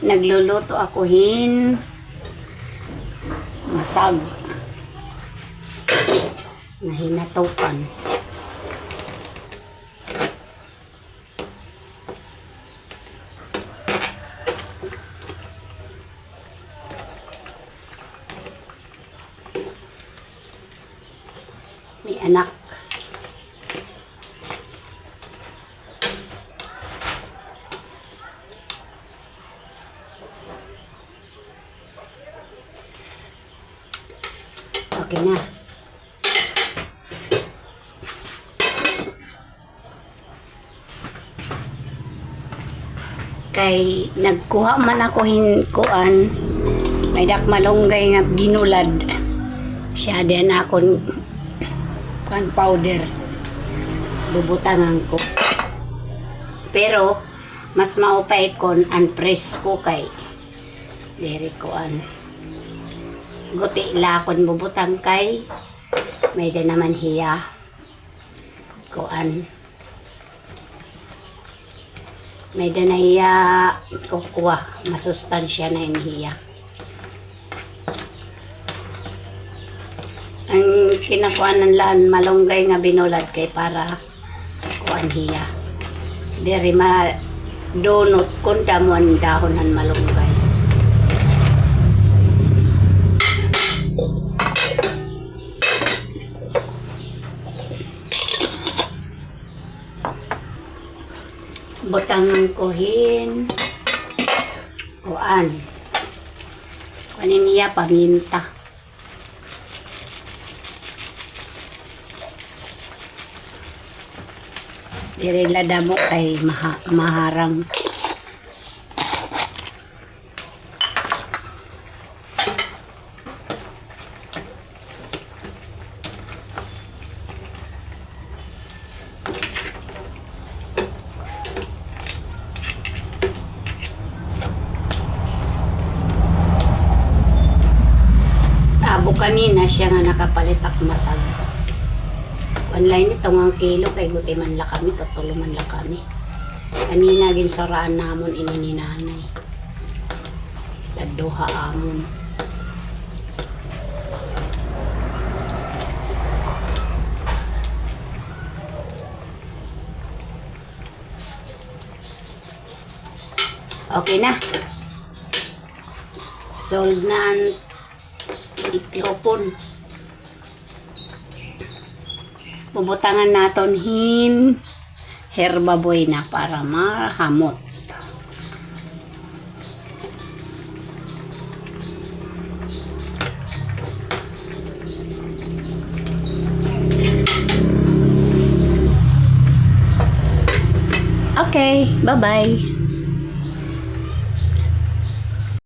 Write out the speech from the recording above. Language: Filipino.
Nagluluto ako masag na hinatukan. May anak. Okay na. Kay nagkuha man ako kuan, may dakmalunggay nga binulad. Siya din akong pan powder. Bubutangan ko. Pero mas maupay kon unpress ko kay diri kuan. Guti lakon bubutang kay may din naman hiya kuan. May din na hiya kukuha masustansya na inihiya. Ang kinakuan ng laan malunggay nga binulad kay para kuan hiya. Diri ma donut kun damon dahonan malunggay. Butangan ko kuan. Kuanin niya paminta. Dirila damo kay maharang. Kanina siya nga nakapalit ak masag. Online ito nga kilo kay guti man la kami, tutulo man la kami. Kanina ginsaraan namon inininanay. Tadduha amon. Okay na. Sold na ang itlopon. Bubutangan naton herbaboy na para mahamot. Okay, bye-bye.